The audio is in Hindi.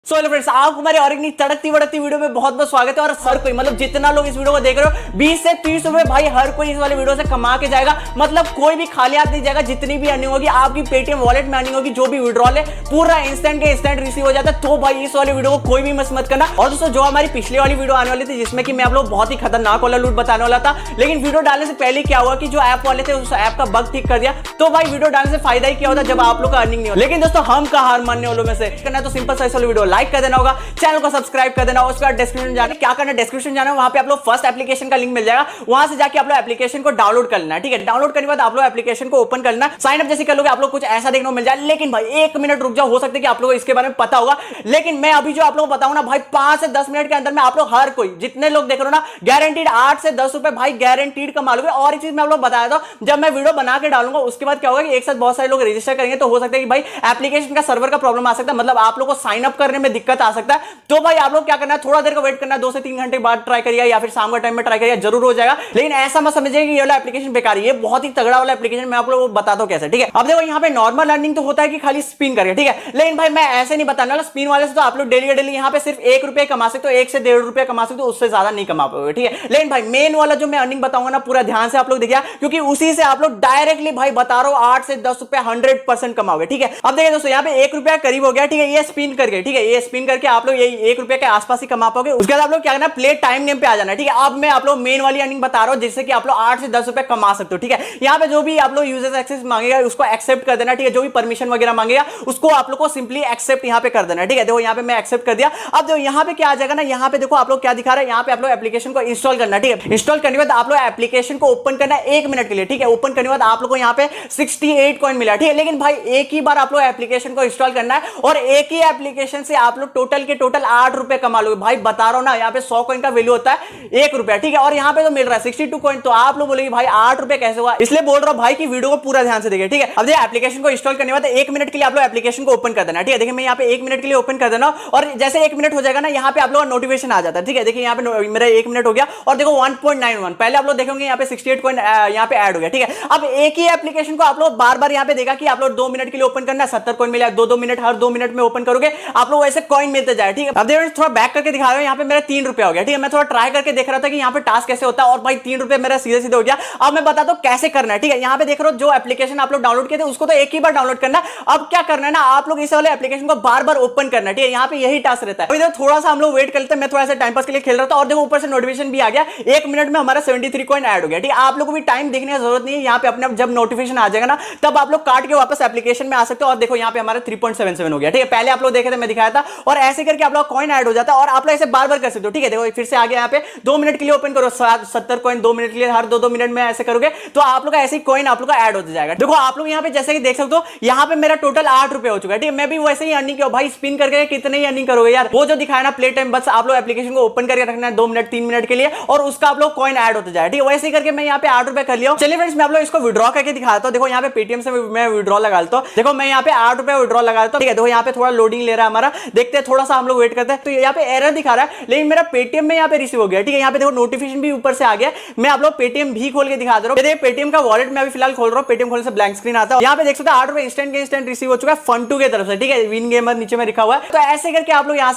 सो हेलो फ्रेंड्स, आपको हमारे और एक तड़कती बड़कती वीडियो में बहुत बहुत स्वागत है। और हर कोई मतलब जितना लोग इस वीडियो को देख रहे हो 20 से 30 रुपए भाई हर कोई इस वाले वीडियो से कमा के जाएगा। मतलब कोई भी खाली हाथ नहीं जाएगा। जितनी भी अर्निंग होगी आपकी पेटीएम वॉलेट में अर्निंग होगी, जो भी विड्रॉल है पूरा इंस्टेंट के इंस्टेंट रिसीव हो जाता है। तो भाई इस वाले वीडियो को कोई भी मिस मत करना। और दोस्तों, जो हमारी पिछली वाली वीडियो आने वाली थी जिसमें कि मैं आप लोग बहुत ही खतरनाक वाला लूट बताने वाला था, लेकिन वीडियो डालने से पहले क्या हुआ कि जो ऐप वाले थे उस ऐप का बग ठीक कर दिया। तो भाई वीडियो डालने से फायदा ही क्या होता जब आप लोग का अर्निंग नहीं हो। लेकिन दोस्तों, हम का हार मानने वालों में से करना तो सिंपल सा इस वाली वीडियो लाइक कर देना होगा, चैनल को सब्सक्राइब कर देना। उसके बाद डिस्क्रिप्शन जाना, क्या करना डिस्क्रिप्शन जाना, वहां पे आप लोग फर्स्ट एप्लीकेशन का लिंक मिल जाएगा। वहां से जाके आप लोग एप्लीकेशन को डाउनलोड कर लेना। ठीक है, डाउनलोड करने के बाद आप लोग एप्लीकेशन को ओपन कर लेना। साइन अप जैसे कर लोगे आप लोग कुछ ऐसा देखने को मिल जाए। लेकिन भाई एक मिनट रुक जाओ, हो सकता है कि आप लोगों को इसके बारे में पता होगा, लेकिन मैं अभी जो आप लोग बताऊं ना भाई 5 से 10 मिनट के अंदर में आप लोग हर कोई जितने लोग देख रहे हो ना गारंटीड 8 से 10 रुपए भाई गारंटीड कमा लोगे। और एक चीज मैं आप लोग बताया था, जब मैं वीडियो बना के डालूंगा उसके बाद क्या होगा कि एक साथ बहुत सारे लोग रजिस्टर करेंगे, तो हो सकता है कि भाई एप्लीकेशन का सर्वर का प्रॉब्लम आ सकता है, मतलब आप लोग को साइन अप करने में दिक्कत आ सकता है। तो भाई आप लोग क्या करना है, थोड़ा देर का वेट करना है, 2 से 3 घंटे बाद ट्राई करिए या फिर शाम का टाइम में ट्राई करिए, जरूर हो जाएगा। लेकिन ऐसा मत समझिए कि ये वाला एप्लीकेशन बेकार है, ये बहुत ही तगड़ा वाला एप्लीकेशन। मैं आप लोगों को बताता हूं कैसे। ठीक है, अब देखो यहाँ पे नॉर्मल अर्निंग तो होता है कि खाली स्पिन करके, ठीक है, लेकिन भाई मैं ऐसे नहीं बताने वाला। स्पिन वाले से तो आप लोग डेली डेली यहाँ पे सिर्फ 1 रुपए कमा सकते हो, 1 से 1.5 रुपए कमा सकते हो, उससे ज्यादा नहीं कमा पाओगे। ठीक है, लेकिन भाई मेन वाला जो मैं अर्निंग बताऊंगा ना पूरा ध्यान से आप लोग देखिए, क्योंकि उसी से आप लोग डायरेक्टली भाई बता रहा हूं 8 से 10 रुपए 100% कमाओगे। ठीक है, अब देखिए दोस्तों, यहाँ पे 1 रुपया करीब हो गया। ठीक है, ये स्पिन करके, ठीक है, ये स्पिन करके आप लोग यही 1 रुपए के आसपास ही कमा पाओगे। उसके बाद आप लोग क्या करना, प्ले टाइम गेम पे आ जाना। ठीक है, अब मैं आप लोग मेन वाली अर्निंग बता रहा हूं जिससे कि आप लोग 8 से 10 रुपए कमा सकते हो। ठीक है, यहाँ पे जो भी आप लोग यूजर्स एक्सेस मांगेगा उसको एक्सेप्ट कर देना। ठीक है, जो भी परमिशन वगैरह मांगेगा उसको आप लोग को सिंपली एक्सेप्ट यहाँ पे कर देना। ठीक है, देखो यहाँ पे मैं एक्सेप्ट कर दिया। अब देखो यहाँ पे क्या आ जाएगा ना, यहाँ पे देखो आप लोग क्या दिखा रहे हैं, यहाँ पे आप लोग एप्लीकेशन को इंस्टॉल करना। ठीक है, इंस्टॉल करने के बाद आप लोग एप्लीकेशन को ओपन करना 1 मिनट के लिए। ठीक है, ओपन करने के बाद आप लोग को यहाँ पे 68 कॉइन मिला। ठीक है, लेकिन भाई एक ही बार आप लोग एप्लीकेशन को इंस्टॉल करना है और एक ही एप्लीकेशन से आप लोग टोटल के टोटल 8 रुपए कमा लोगे। भाई बता रहा हूं ना, यहाँ पे 100 कॉइन का वैल्यू होता है 1 रुपया। ठीक है, और यहाँ पे तो मिल रहा है 62 कॉइन। तो आप लोग बोलेंगे भाई 8 रुपए कैसे हुआ, इसलिए बोल रहा हूं भाई कि वीडियो को पूरा ध्यान से देखिए। ठीक है, अब देखिए एप्लीकेशन को इंस्टॉल करने के बाद 1 मिनट के लिए आप लोग एप्लीकेशन को ओपन कर देना। ठीक है, देखिए मैं यहाँ पे 1 मिनट के लिए ओपन कर देना और जैसे 1 मिनट हो जाएगा ना, यहाँ पे आप लोग का नोटिफिकेशन आ जाता है। ठीक है, देखिए यहाँ पे मेरा 1 मिनट हो गया और देखो 1.91 पहले आप लोग देखेंगे यहाँ पे 68 कॉइन यहाँ पे ऐड हो गया। ठीक है, अब एक ही एप्लीकेशन को आप लोग बार बार यहाँ पे देखा कि आप लोग 2 मिनट के लिए ओपन करना, 70 कॉइन मिला। 2-2 मिनट, हर 2 मिनट में ओपन करोगे आप लोग वैसे कॉइन मिलते जाए। ठीक है, अब देखो थोड़ा बैक करके दिखा रहा हूं, यहाँ पे मेरा 3 रुपया हो गया। ठीक है, मैं थोड़ा ट्राई करके देख रहा था कि यहाँ पे टास्क कैसे होता है और भाई 3 रुपए मेरा सीधे सीधे हो गया। अब मैं बताता हूँ कैसे करना है। ठीक है, यहाँ पे देख रहे हो जो एप्लीकेशन आप लोग डाउनलोड किए थे उसको तो एक ही बार डाउनलोड करना। अब क्या करना है ना, आप लोग इस वाले एप्लीकेशन को बार बार ओपन करना। ठीक है, यहाँ पे यही टास्क रहता है। थोड़ा सा हम लोग वेट करते हैं, मैं थोड़ा सा टाइम पास के लिए खेल रहा था और देखो ऊपर से नोटिफिकेशन भी आ गया। 1 मिनट में हमारा 73 कॉइन ऐड हो गया। ठीक है, आप लोग को भी टाइम देखने की जरूरत नहीं है, यहाँ पे अपने जब नोटिफिकेशन आ जाएगा ना तब आप लोग काट के वापस एप्लीकेशन में आ सकते हो। और देखो यहाँ पे हमारा 3.77 हो गया। ठीक है, पहले आप लोग देखे थे, मैं दिखाया था, और ऐसे करके आप लोग कॉइन ऐड हो जाता है और आप लोग ऐसे बार बार कर सकते हो। ठीक है, देखो फिर से आ गया यहाँ पे 2 मिनट के लिए ओपन करो, 70 कॉइन 2 मिनट के लिए, हर 2-2 मिनट में ऐसे करोगे तो आप लोग का ऐसे ही कॉइन आप लोग का ऐड हो जाएगा। देखो आप लोग यहाँ पे जैसे कि देख सकते हो, यहाँ पे मेरा टोटल 8 रुपए हो चुका है। ठीक है, मैं भी वैसे ही अर्निंग किया भाई, स्पिन करके कितने ही अर्निंग करोगे यार, वो जो दिखाया ना प्ले टाइम, बस आप लोग एप्लीकेशन को ओपन करके रखना है 2 मिनट 3 मिनट के लिए और उसका आप लोग कॉइन ऐड होते जाए। ठीक है, वैसे ही करके मैं यहाँ पे 8 रुपए कर लिया। चलिए फ्रेंड्स, मैं आप लोग इसको विड्रॉ करके दिखाता हूँ। देखो यहाँ पे पेटीएम से मैं विड्रॉ लगा लेता हूँ। देखो मैं यहाँ पे 8 रुपए विड्रॉ लगा लेता हूँ। ठीक है, देखो यहाँ पे थोड़ा लोडिंग ले रहा है हमारा, देखते हैं, थोड़ा सा हम लोग वेट करते हैं। तो यहाँ पे एरर दिखा रहा है, लेकिन मेरा पेटीएम में यहाँ पे रिसीव हो गया। ठीक है, यहाँ पे देखो नोटिफिकेशन भी ऊपर से आ गया। मैं आप लोग पेटीएम भी खोल के दिखा दे रहा हूँ। पेटीएम का वॉलेट में अभी फिलहाल खोल रहा हूँ, पेटीएम खोलने से ब्लैंक स्क्रीन आता है। यहाँ पे देख सकते हैं 8 रुपए इंस्टेंट के इंस्टेंट रिसीव हो चुका है फन2 की तरफ से। ठीक है, विन गेमर नीचे में लिखा हुआ है। तो ऐसे करके आप लोग यहाँ